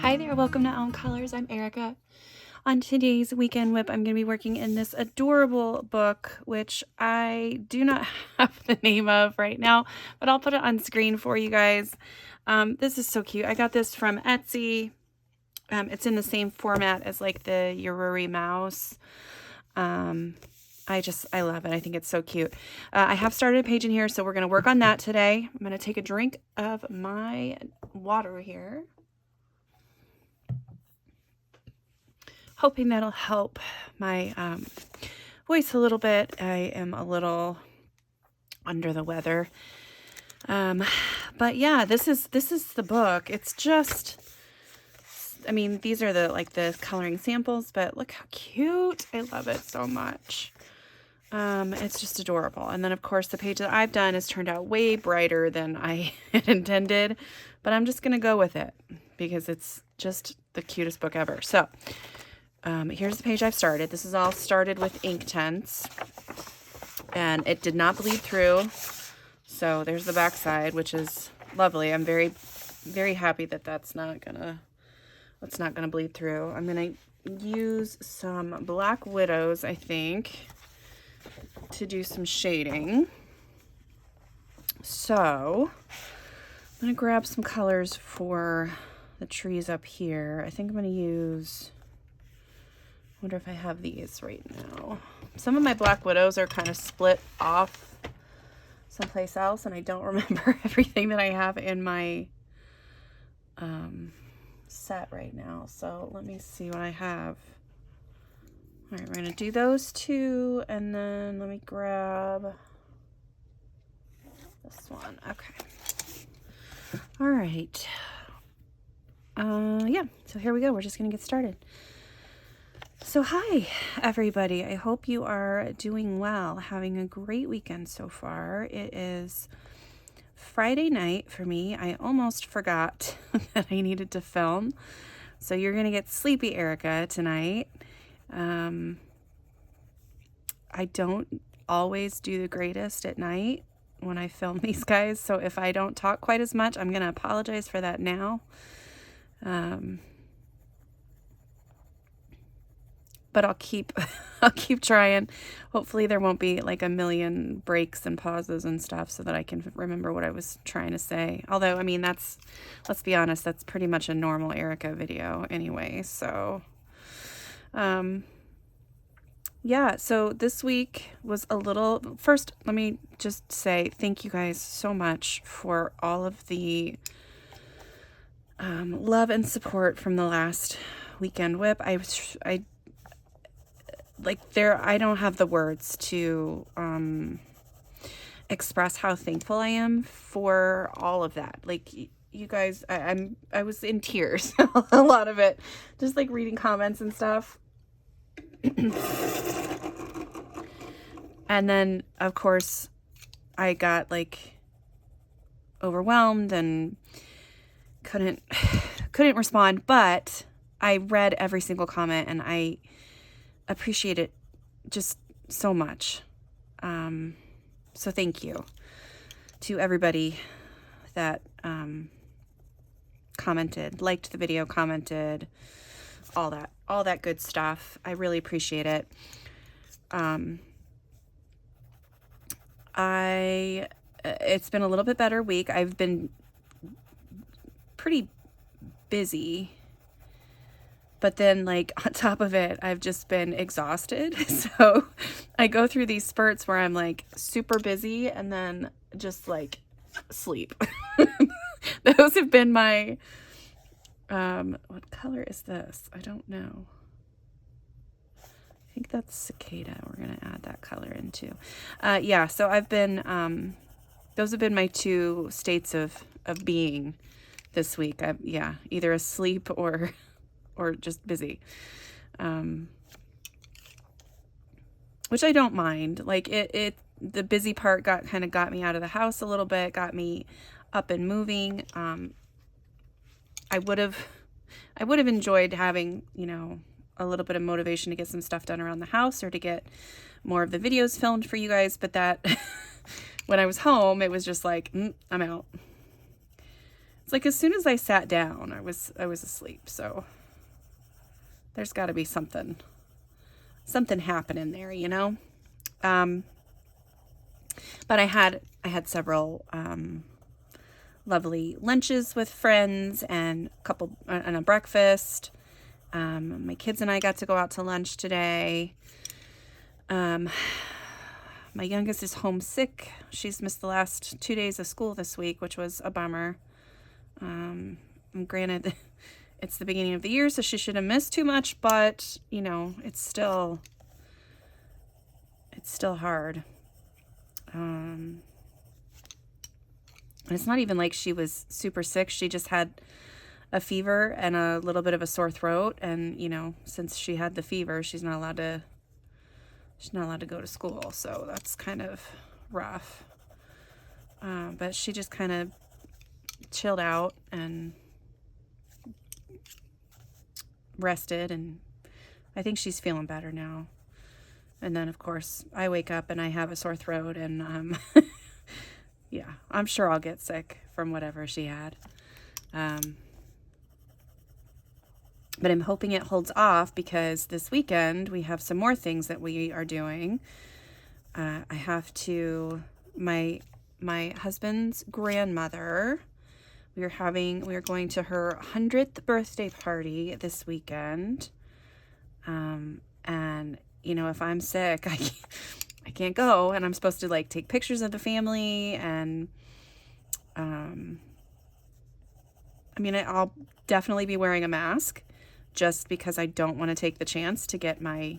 Hi there, welcome to Elm Colors. I'm Erica. On today's weekend whip, I'm going to be working in this adorable book, which I do not have the name of right now, but I'll put it on screen for you guys. This is so cute. I got this from Etsy. It's in the same format as like the Yoruri mouse. I love it. I think it's so cute. I have started a page in here, so we're going to work on that today. I'm going to take a drink of my water here, hoping that'll help my voice a little bit. I am a little under the weather. But yeah, this is the book. It's just, I mean, these are the coloring samples, but look how cute. I love it so much. It's just adorable. And then of course the page that I've done has turned out way brighter than I had intended, but I'm just going to go with it because it's just the cutest book ever. So here's the page I've started. This is all started with Inktense, and it did not bleed through. So there's the back side, which is lovely. I'm very, very happy that that's not gonna bleed through. I'm gonna use some Black Widows, I think, to do some shading. So I'm gonna grab some colors for the trees up here. I think I'm gonna use, I wonder if I have these right now. Some of my Black Widows are kind of split off someplace else, and I don't remember everything that I have in my set right now. So let me see what I have. All right, we're going to do those two, and then let me grab this one. Okay. All right. Yeah, so here we go. We're just going to get started. So hi, everybody. I hope you are doing well, having a great weekend so far. It is Friday night for me. I almost forgot that I needed to film. So you're going to get Sleepy Erica tonight. I don't always do the greatest at night when I film these guys. So if I don't talk quite as much, I'm going to apologize for that now. But I'll keep trying. Hopefully there won't be like a million breaks and pauses and stuff so that I can remember what I was trying to say. Although, I mean, let's be honest, that's pretty much a normal Erica video anyway. So, yeah, so this week was a little, first, let me just say thank you guys so much for all of the love and support from the last weekend whip. I don't have the words to express how thankful I am for all of that. Like, you guys, I was in tears a lot of it, just like reading comments and stuff. And then of course I got like overwhelmed and couldn't respond, but I read every single comment and I appreciate it just so much. So thank you to everybody that commented, liked the video, commented, all that good stuff. I really appreciate it. It's been a little bit better week. I've been pretty busy, but then like on top of it, I've just been exhausted. So I go through these spurts where I'm like super busy and then just like sleep. Those have been my, what color is this? I don't know. I think that's Cicada. We're going to add that color into. Yeah, so I've been, those have been my two states of being this week. Yeah, either asleep or just busy. Which I don't mind. Like the busy part got me out of the house a little bit, got me up and moving. I would have enjoyed having, you know, a little bit of motivation to get some stuff done around the house or to get more of the videos filmed for you guys. But that when I was home, it was just like, I'm out. It's like as soon as I sat down, I was asleep. So there's got to be something happening there, you know? But I had several lovely lunches with friends and a breakfast. My kids and I got to go out to lunch today. My youngest is homesick. She's missed the last 2 days of school this week, which was a bummer. Granted, it's the beginning of the year, so she shouldn't miss too much, but, you know, it's still hard. And it's not even like she was super sick. She just had a fever and a little bit of a sore throat. And, you know, since she had the fever, she's not allowed to go to school. So that's kind of rough. But she just kind of chilled out and rested. And I think she's feeling better now. And then, of course, I wake up and I have a sore throat and, yeah, I'm sure I'll get sick from whatever she had. But I'm hoping it holds off because this weekend we have some more things that we are doing. I have to, my husband's grandmother, we are going to her 100th birthday party this weekend. And, you know, if I'm sick, I can't go, and I'm supposed to like take pictures of the family, and I mean, I'll definitely be wearing a mask just because I don't want to take the chance to get my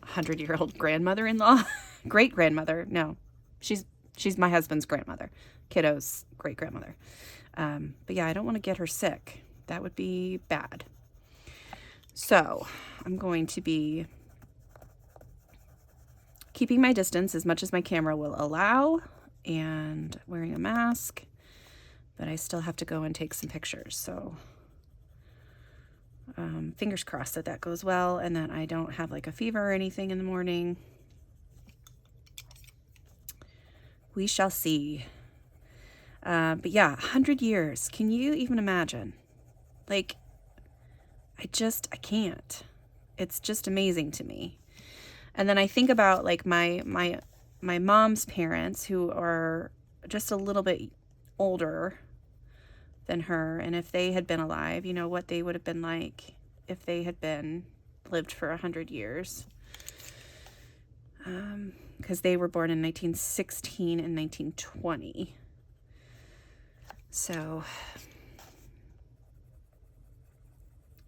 100-year-old grandmother-in-law, great-grandmother. No, she's my husband's grandmother, kiddo's great-grandmother. But yeah, I don't want to get her sick. That would be bad. So I'm going to be keeping my distance as much as my camera will allow and wearing a mask, but I still have to go and take some pictures. So fingers crossed that goes well and that I don't have like a fever or anything in the morning. We shall see. But yeah, 100 years. Can you even imagine? Like, I can't. It's just amazing to me. And then I think about like my mom's parents, who are just a little bit older than her, and if they had been alive, you know, what they would have been like if they had lived for 100 years. Because they were born in 1916 and 1920. So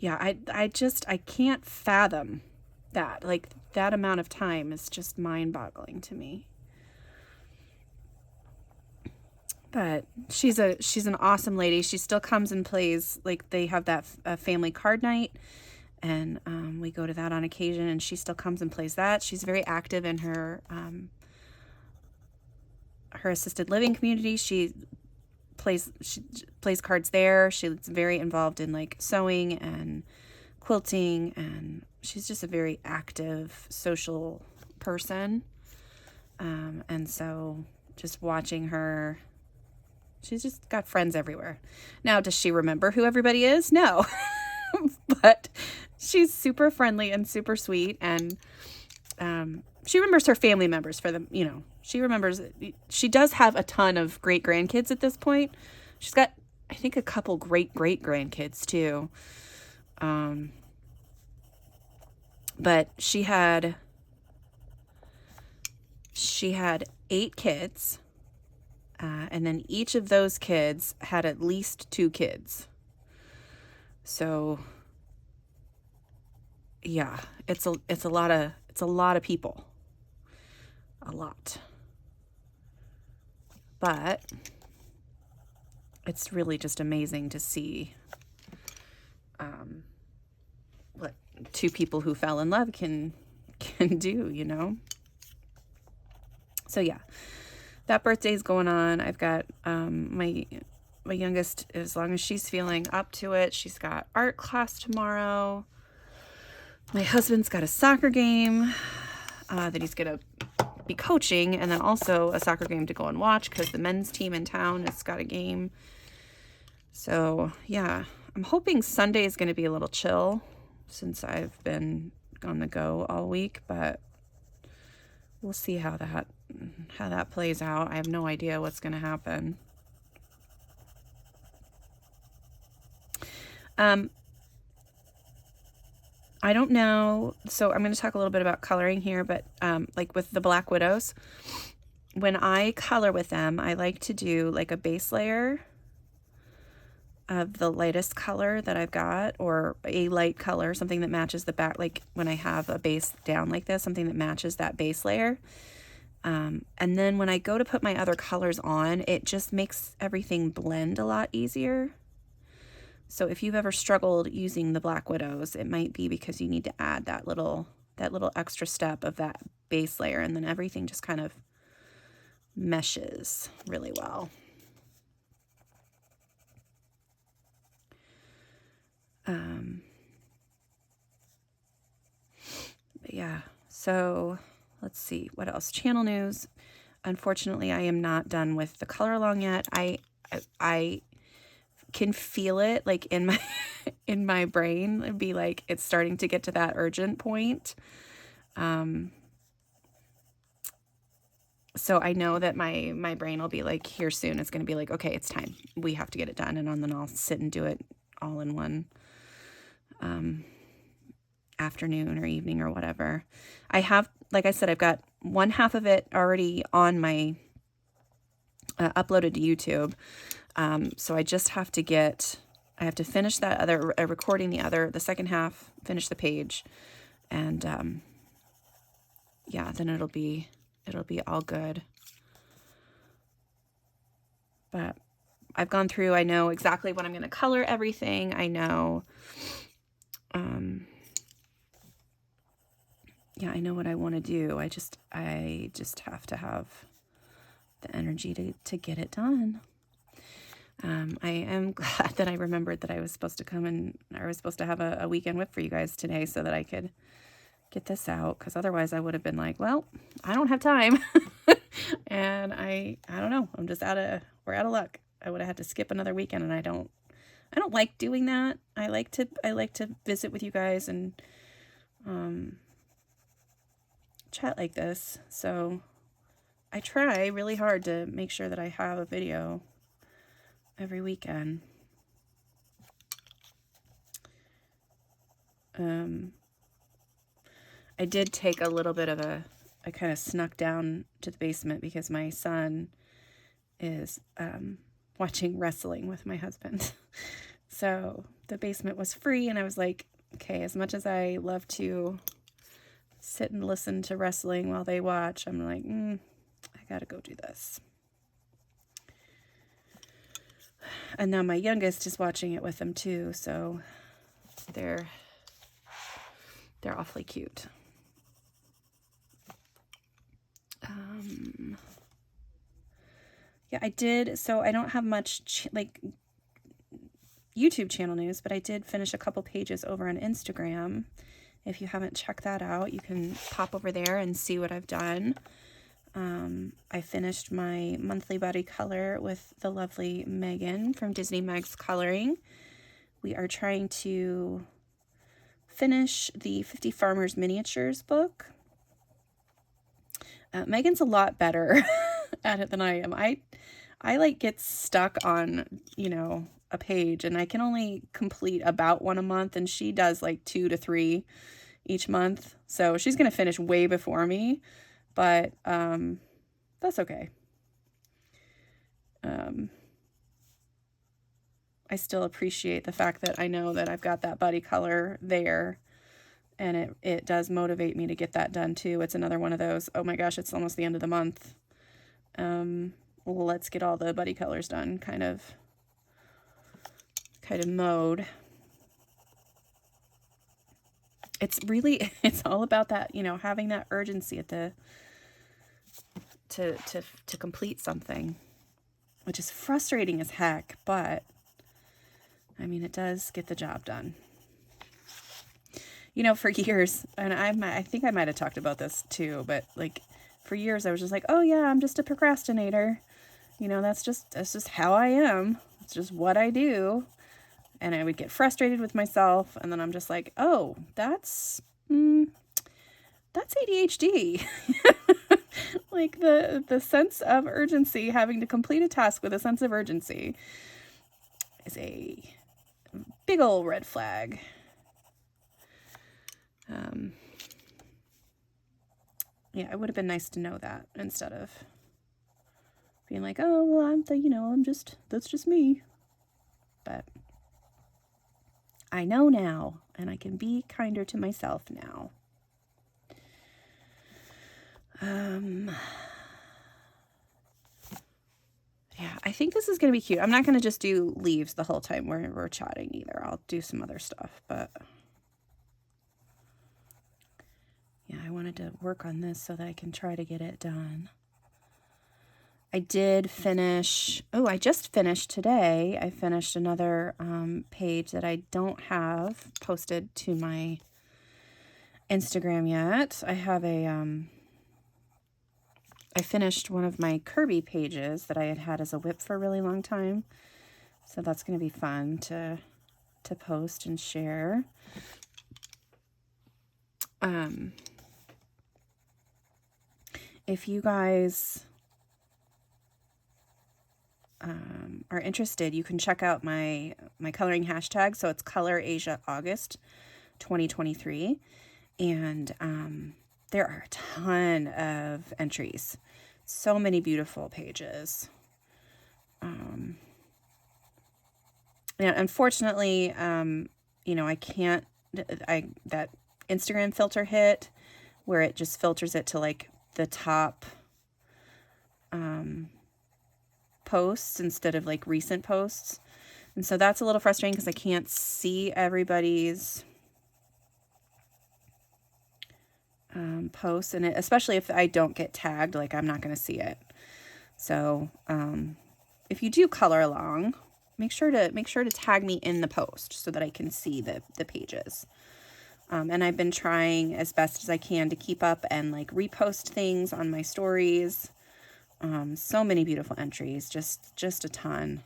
yeah, I can't fathom that. Like, that amount of time is just mind-boggling to me. But she's an awesome lady. She still comes and plays. Like, they have that family card night, and we go to that on occasion, and she still comes and plays that. She's very active in her assisted living community. She plays cards there. She's very involved in like sewing and quilting, and she's just a very active social person. And so just watching her, she's just got friends everywhere. Now, does she remember who everybody is? No. But she's super friendly and super sweet, and she remembers her family members for them, you know. She remembers, she does have a ton of great grandkids at this point. She's got, I think, a couple great grandkids too. But she had 8 kids, and then each of those kids had at least 2 kids. So yeah, it's a lot of people. A lot. But it's really just amazing to see what 2 people who fell in love can do, you know? So yeah, that birthday's going on. I've got my youngest, as long as she's feeling up to it, she's got art class tomorrow. My husband's got a soccer game that he's gonna be coaching, and then also a soccer game to go and watch because the men's team in town has got a game. So yeah, I'm hoping Sunday is going to be a little chill since I've been on the go all week, but we'll see how that plays out. I have no idea what's going to happen. I don't know. So I'm going to talk a little bit about coloring here, but like with the Black Widows, when I color with them, I like to do like a base layer of the lightest color that I've got, or a light color, something that matches the back, like when I have a base down like this, something that matches that base layer. And then when I go to put my other colors on, it just makes everything blend a lot easier. So if you've ever struggled using the Black Widows, it might be because you need to add that little extra step of that base layer, and then everything just kind of meshes really well. But yeah, so let's see what else. Channel news. Unfortunately, I am not done with the color along yet. I can feel it like in my in my brain. It'd be like it's starting to get to that urgent point. So I know that my brain will be like, here soon. It's going to be like, okay, it's time. We have to get it done, and then I'll sit and do it all in one afternoon or evening or whatever. I have, like I said, I've got one half of it already on my uploaded to YouTube. So I just have to I have to finish that other recording the second half, finish the page, and yeah, then it'll be all good. But I've gone through, I know exactly what I'm going to color everything. I know, yeah, I know what I want to do. I just have to have the energy to get it done. I am glad that I remembered that I was supposed to come and I was supposed to have a weekend whip for you guys today so that I could get this out, because otherwise I would have been like, well, I don't have time. And I don't know, we're out of luck. I would have had to skip another weekend, and I don't like doing that. I like to visit with you guys and chat like this. So I try really hard to make sure that I have a video every weekend. I did take a little bit of I kind of snuck down to the basement because my son is watching wrestling with my husband. So the basement was free, and I was like, okay, as much as I love to sit and listen to wrestling while they watch, I'm like, I gotta go do this. And now my youngest is watching it with them too, so they're awfully cute. Yeah, I did. So I don't have much like YouTube channel news, but I did finish a couple pages over on Instagram. If you haven't checked that out, you can pop over there and see what I've done. I finished my monthly body color with the lovely Megan from Disney Meg's Coloring. We are trying to finish the 50 Farmers Miniatures book. Megan's a lot better at it than I am. I like get stuck on, a page, and I can only complete about one a month, and she does like 2 to 3 each month. So she's going to finish way before me, but that's okay. I still appreciate the fact that I know that I've got that buddy color there, and it does motivate me to get that done too. It's another one of those, oh my gosh, it's almost the end of the month. Let's get all the buddy colors done kind of mode. It's all about that, having that urgency at to complete something, which is frustrating as heck, but I mean, it does get the job done. For years, and I think I might have talked about this too, but like for years I was just like, oh yeah, I'm just a procrastinator. You know, that's just how I am. It's just what I do. And I would get frustrated with myself. And then I'm just like, oh, that's ADHD. Like the sense of urgency, having to complete a task with a sense of urgency is a big old red flag. Yeah, it would have been nice to know that instead of being like, oh, well, that's just me. But I know now, and I can be kinder to myself now. Yeah, I think this is going to be cute. I'm not going to just do leaves the whole time we're chatting either. I'll do some other stuff, but yeah, I wanted to work on this so that I can try to get it done. I did finish, I just finished today. I finished another page that I don't have posted to my Instagram yet. I have I finished one of my Kirby pages that I had as a whip for a really long time. So that's going to be fun to post and share. If you guys are interested, you can check out my coloring hashtag. So it's Color Asia August 2023. And there are a ton of entries. So many beautiful pages. Yeah, unfortunately, I can't, that Instagram filter hit where it just filters it to like the top posts instead of like recent posts. And so that's a little frustrating because I can't see everybody's posts, and especially if I don't get tagged, like I'm not going to see it. So if you do color along, make sure to tag me in the post so that I can see the pages. And I've been trying as best as I can to keep up and like repost things on my stories. So many beautiful entries, just a ton.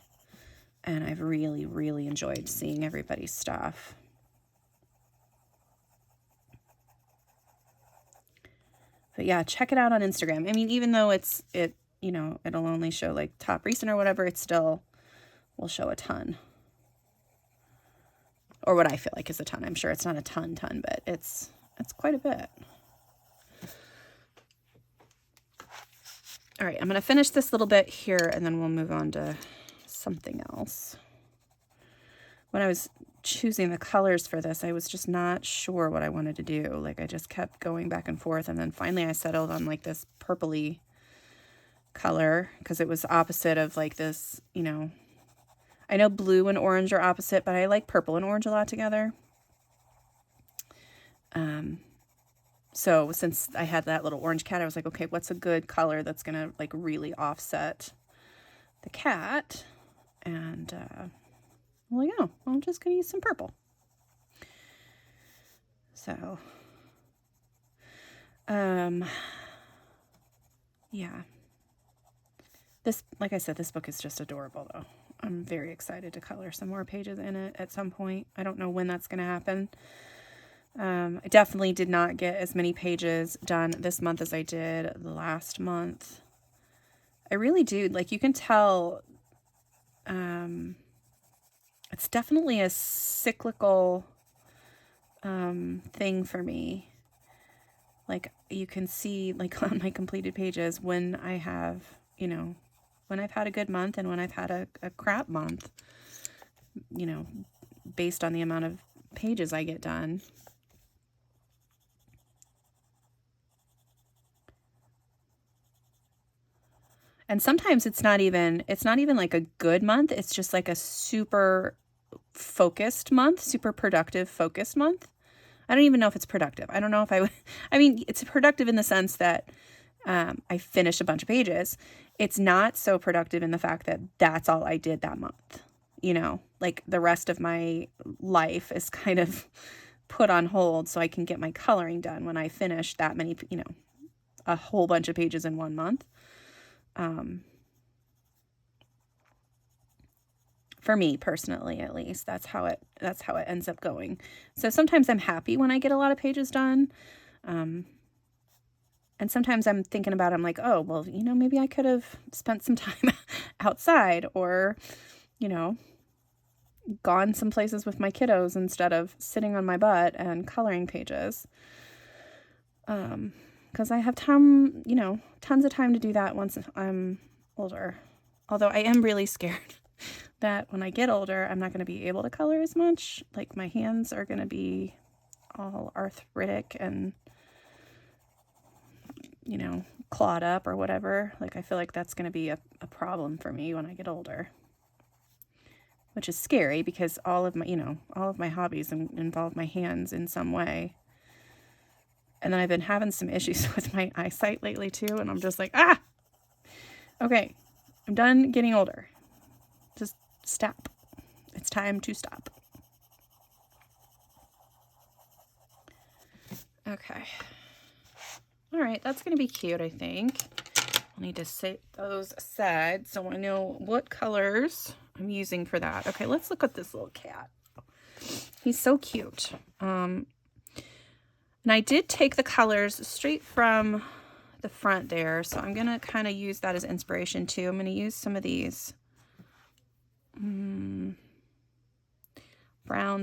And I've really, really enjoyed seeing everybody's stuff. But yeah, check it out on Instagram. I mean, even though it'll only show like top recent or whatever, it still will show a ton. Or what I feel like is a ton. I'm sure it's not a ton, but it's quite a bit. All right, I'm going to finish this little bit here and then we'll move on to something else. When I was choosing the colors for this, I was just not sure what I wanted to do. Like I just kept going back and forth, and then finally I settled on like this purpley color because it was opposite of like this, I know blue and orange are opposite, but I like purple and orange a lot together. So since I had that little orange cat, I was like, okay, what's a good color that's gonna like really offset the cat? And I'm just gonna use some purple. So, yeah. This, like I said, this book is just adorable though. I'm very excited to color some more pages in it at some point. I don't know when that's going to happen. I definitely did not get as many pages done this month as I did the last month. I really do. Like you can tell, it's definitely a cyclical thing for me. Like you can see like on my completed pages when I have, when I've had a good month and when I've had a crap month, based on the amount of pages I get done. And sometimes it's not even like a good month. It's just like a super focused month, super productive focused month. I don't even know if it's productive. I don't know if it's productive in the sense that I finished a bunch of pages. It's not so productive in the fact that that's all I did that month. Like the rest of my life is kind of put on hold so I can get my coloring done when I finish that many, a whole bunch of pages in 1 month. For me personally, at least, that's how it ends up going. So sometimes I'm happy when I get a lot of pages done. And sometimes I'm thinking about it, I'm like, oh, well, you know, maybe I could have spent some time outside, or, you know, gone some places with my kiddos instead of sitting on my butt and coloring pages. Because I have time, you know, tons of time to do that once I'm older. Although I am really scared that when I get older, I'm not going to be able to color as much. Like, my hands are going to be all arthritic and, you know, clawed up or whatever. Like, I feel like that's going to be a problem for me when I get older. Which is scary because all of my, you know, all of my hobbies involve my hands in some way. And then I've been having some issues with my eyesight lately too. And I'm just like, okay, I'm done getting older. Just stop. It's time to stop. Okay. All right, that's going to be cute, I think. I'll need to set those aside so I know what colors I'm using for that. Okay, let's look at this little cat. He's so cute. And I did take the colors straight from the front there, so I'm going to kind of use that as inspiration too. I'm going to use some of these browns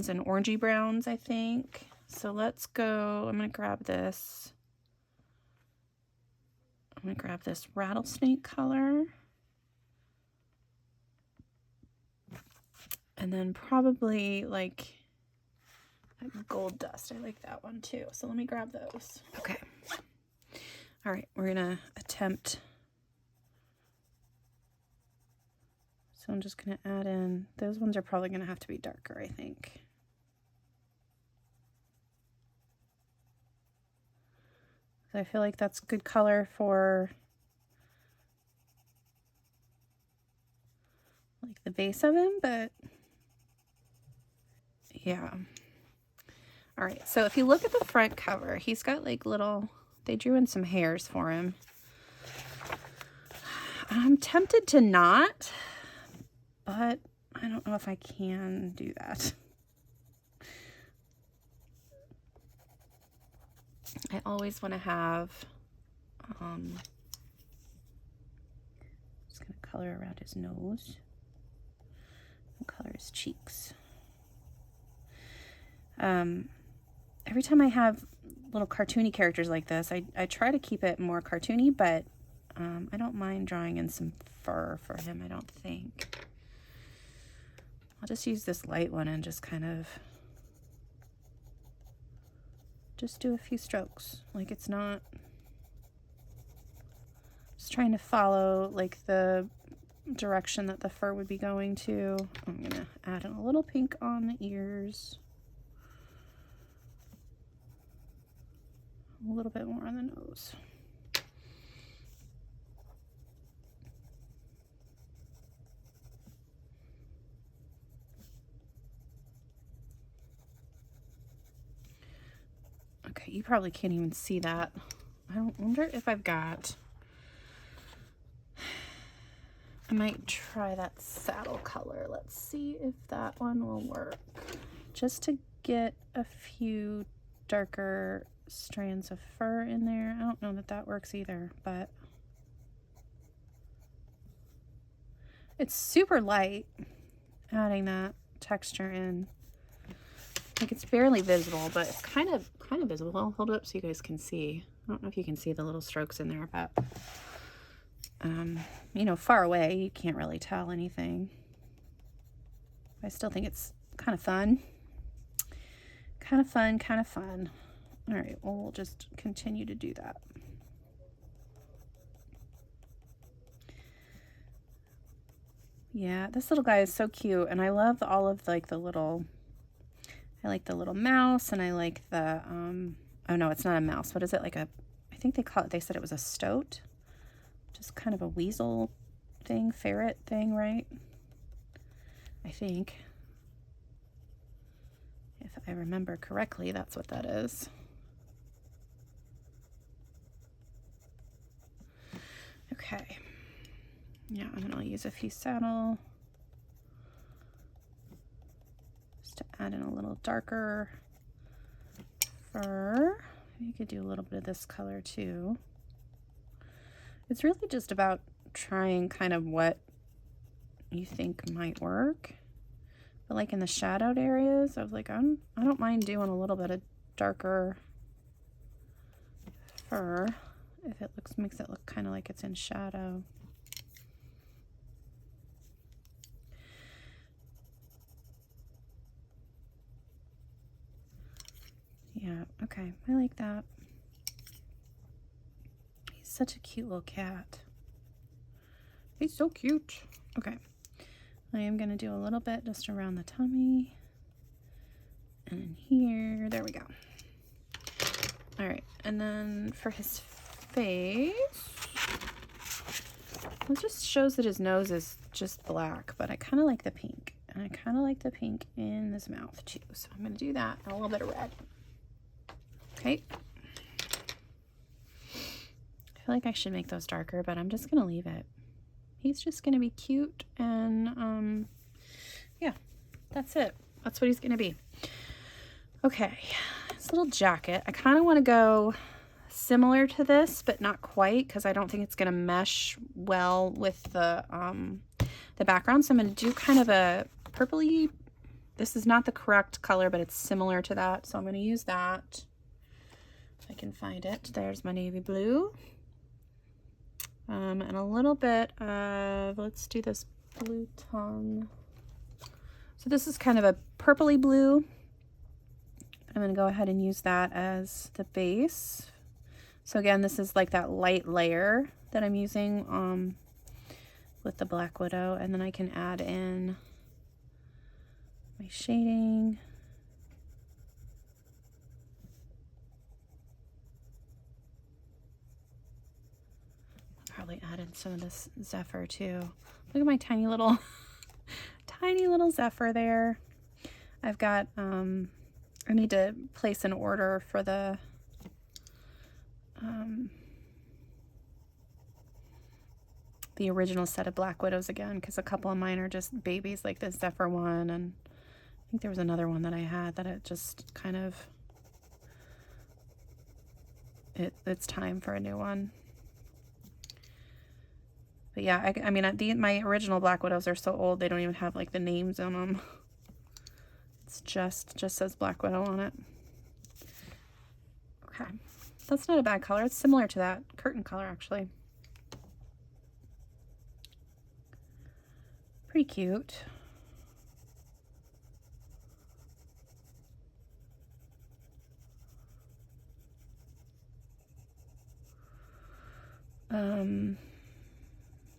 and orangey browns, I think. So let's go. I'm going to grab this. I'm going to grab this rattlesnake color. And then probably like gold dust. I like that one too. So let me grab those. Okay. All right, we're going to attempt. So I'm just going to add in, those ones are probably going to have to be darker, I think. So I feel like that's good color for like the base of him, but yeah. All right, so if you look at the front cover, he's got like little, they drew in some hairs for him. I'm tempted to not, but I don't know if I can do that. I always want to have, just going to color around his nose and color his cheeks. Every time I have little cartoony characters like this, I try to keep it more cartoony, but I don't mind drawing in some fur for him, I don't think. I'll just use this light one and just kind of just do a few strokes. Like, it's not, just trying to follow like the direction that the fur would be going to. I'm gonna add in a little pink on the ears. A little bit more on the nose. Okay, you probably can't even see that. I wonder if I've got, I might try that saddle color. Let's see if that one will work. Just to get a few darker strands of fur in there. I don't know that that works either, but it's super light adding that texture in. Like, it's barely visible, but it's kind of visible. I'll hold it up so you guys can see. I don't know if you can see the little strokes in there, but you know, far away you can't really tell anything. I still think it's kind of fun. Kind of fun. All right, well, we'll just continue to do that. Yeah, this little guy is so cute, and I love all of like the little, I like the little mouse, and I like the, oh no, it's not a mouse. What is it? Like a, I think they said it was a stoat. Just kind of a weasel thing, ferret thing, right? I think. If I remember correctly, that's what that is. Okay. Yeah, and then I'll use a few saddle just to add in a little darker fur. You could do a little bit of this color too. It's really just about trying kind of what you think might work. But like in the shadowed areas, I was like, I don't mind doing a little bit of darker fur if it makes it look kind of like it's in shadow. Yeah, okay, I like that. He's such a cute little cat. He's so cute. Okay, I am gonna do a little bit just around the tummy and in here. There we go. All right, and then for his face, it just shows that his nose is just black, but I kind of like the pink, and I kind of like the pink in his mouth too. So I'm gonna do that and a little bit of red. Okay. I feel like I should make those darker, but I'm just gonna leave it. He's just gonna be cute, and yeah, that's it. That's what he's gonna be. Okay, this little jacket, I kind of want to go similar to this, but not quite, because I don't think it's gonna mesh well with the background. So I'm gonna do kind of a purpley. This is not the correct color, but it's similar to that. So I'm gonna use that if I can find it. There's my navy blue. And a little bit of, let's do this blue tongue. So this is kind of a purpley blue. I'm going to go ahead and use that as the base. So again, this is like that light layer that I'm using with the Black Widow. And then I can add in my shading. Probably add in some of this Zephyr too. Look at my tiny little tiny little Zephyr there. I've got I need to place an order for the original set of Black Widows again, because a couple of mine are just babies, like this Zephyr one, and I think there was another one that I had that it just kind of it's time for a new one. But yeah, I mean, my original Black Widows are so old, they don't even have like the names on them. It's just says Black Widow on it. Okay, that's not a bad color. It's similar to that curtain color, actually. Pretty cute.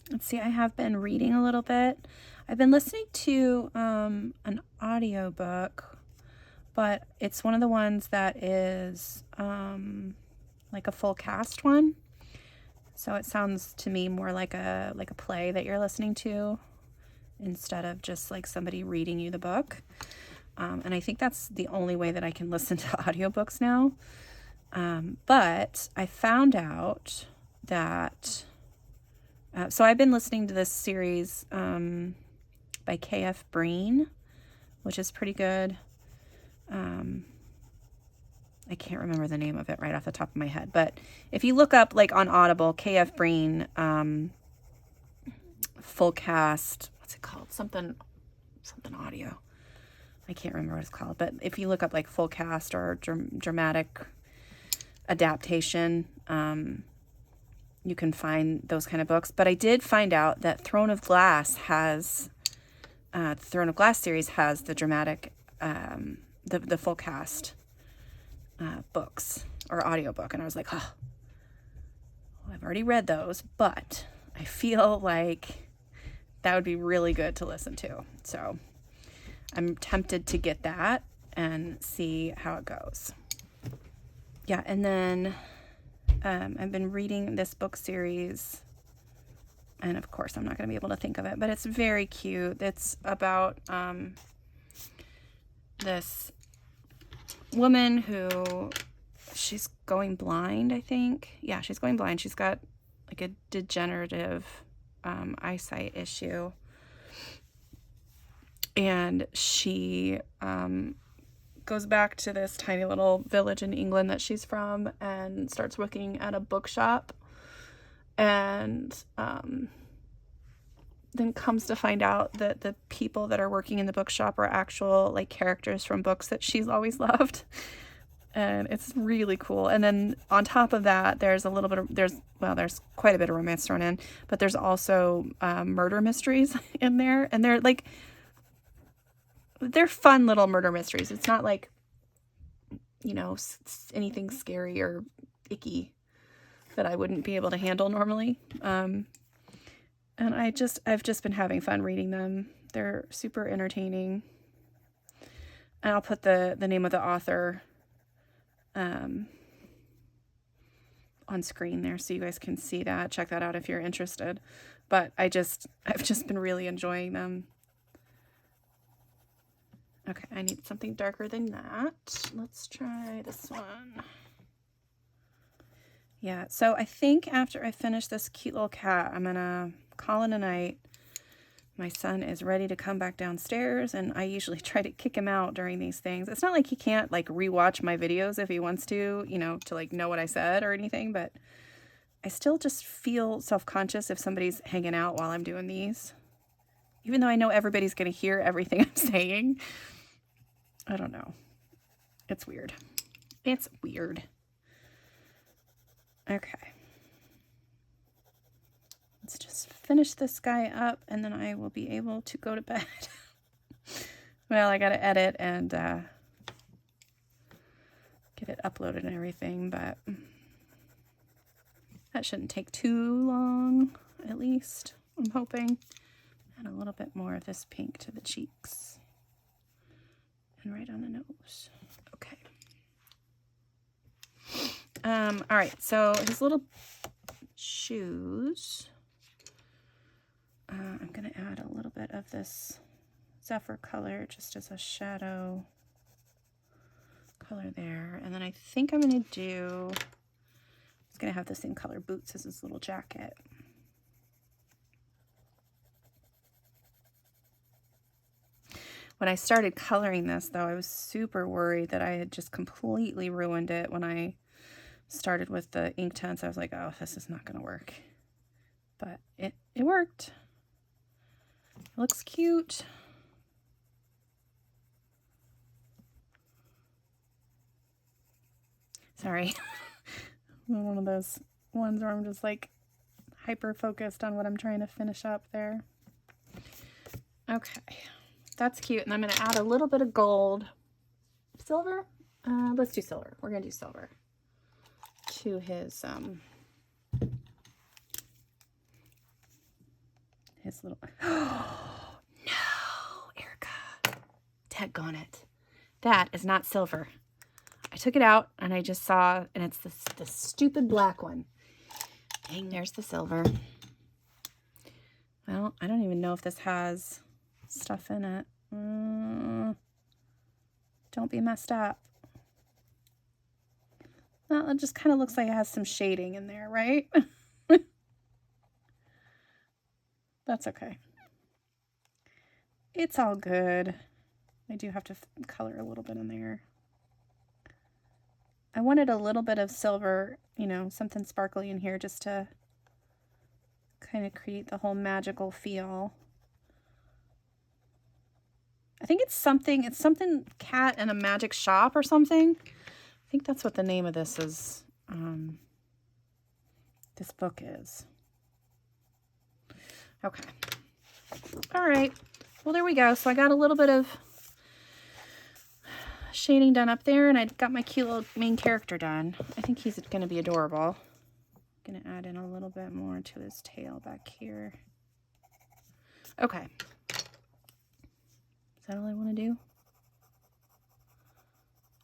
Let's see, I have been reading a little bit. I've been listening to an audiobook, but it's one of the ones that is like a full cast one. So it sounds to me more like a play that you're listening to instead of just like somebody reading you the book. And I think that's the only way that I can listen to audiobooks now. But I found out that so I've been listening to this series by K.F. Breene, which is pretty good. I can't remember the name of it right off the top of my head, but if you look up like on Audible, K.F. Breene, full cast, what's it called? Something audio. I can't remember what it's called, but if you look up like full cast or dramatic adaptation, you can find those kind of books. But I did find out that Throne of Glass has, the Throne of Glass series has the dramatic, the full cast books or audiobook. And I was like, oh, well, I've already read those, but I feel like that would be really good to listen to. So I'm tempted to get that and see how it goes. Yeah, and then I've been reading this book series, and of course I'm not going to be able to think of it, but it's very cute. It's about this woman who, she's going blind, I think. Yeah, she's going blind. She's got like a degenerative eyesight issue. And she goes back to this tiny little village in England that she's from and starts working at a bookshop. And then comes to find out that the people that are working in the bookshop are actual like characters from books that she's always loved. And it's really cool. And then on top of that, there's a little bit of, there's quite a bit of romance thrown in, but there's also murder mysteries in there. And they're fun little murder mysteries. It's not like, you know, anything scary or icky that I wouldn't be able to handle normally. And I've just been having fun reading them. They're super entertaining. And I'll put the name of the author on screen there so you guys can see that. Check that out if you're interested. But I've just been really enjoying them. Okay, I need something darker than that. Let's try this one. Yeah, so I think after I finish this cute little cat, I'm gonna call it a night. My son is ready to come back downstairs, and I usually try to kick him out during these things. It's not like he can't like rewatch my videos if he wants to, you know, to like know what I said or anything, but I still just feel self-conscious if somebody's hanging out while I'm doing these. Even though I know everybody's gonna hear everything I'm saying. I don't know. It's weird. It's weird. Okay. Let's just finish this guy up and then I will be able to go to bed. Well, I got to edit and get it uploaded and everything, but that shouldn't take too long, at least, I'm hoping. Add a little bit more of this pink to the cheeks. And right on the nose. Okay. All right, so his little shoes. I'm going to add a little bit of this Zephyr color just as a shadow color there. And then I think I'm going to do, he's going to have the same color boots as his little jacket. When I started coloring this, though, I was super worried that I had just completely ruined it when I started with the Inktense. I was like, oh, this is not going to work. But it worked. It looks cute. Sorry. One of those ones where I'm just like hyper focused on what I'm trying to finish up there. Okay. That's cute. And I'm going to add a little bit of gold. Silver? Let's do silver. We're going to do silver to his little... Oh, no, Erica. Daggone it. That is not silver. I took it out and I just saw, and it's the stupid black one. Dang, there's the silver. Well, I don't even know if this has stuff in it. Don't be messed up. Well, it just kind of looks like it has some shading in there, right? That's okay. It's all good. I do have to color a little bit in there. I wanted a little bit of silver, you know, something sparkly in here just to kind of create the whole magical feel. I think it's something cat in a magic shop or something. I think that's what the name of this is. This book is. Okay. All right. Well, there we go. So I got a little bit of shading done up there, and I got my cute little main character done. I think he's going to be adorable. I'm going to add in a little bit more to his tail back here. Okay. Is that all I want to do?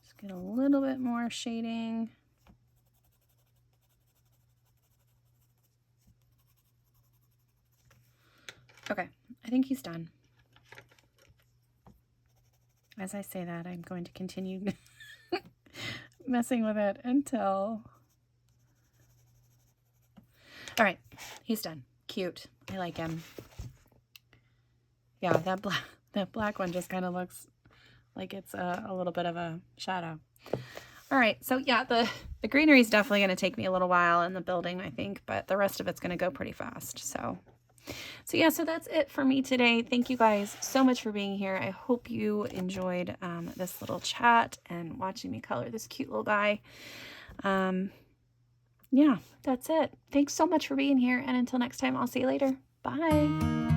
Just get a little bit more shading. Okay, I think he's done. As I say that, I'm going to continue messing with it until... All right, he's done. Cute. I like him. Yeah, that black one just kind of looks like it's a little bit of a shadow. All right, so yeah, the greenery is definitely going to take me a little while in the building, I think, but the rest of it's going to go pretty fast. So yeah, so that's it for me today. Thank you guys so much for being here. I hope you enjoyed this little chat and watching me color this cute little guy. Yeah, that's it. Thanks so much for being here, and until next time, I'll see you later. Bye.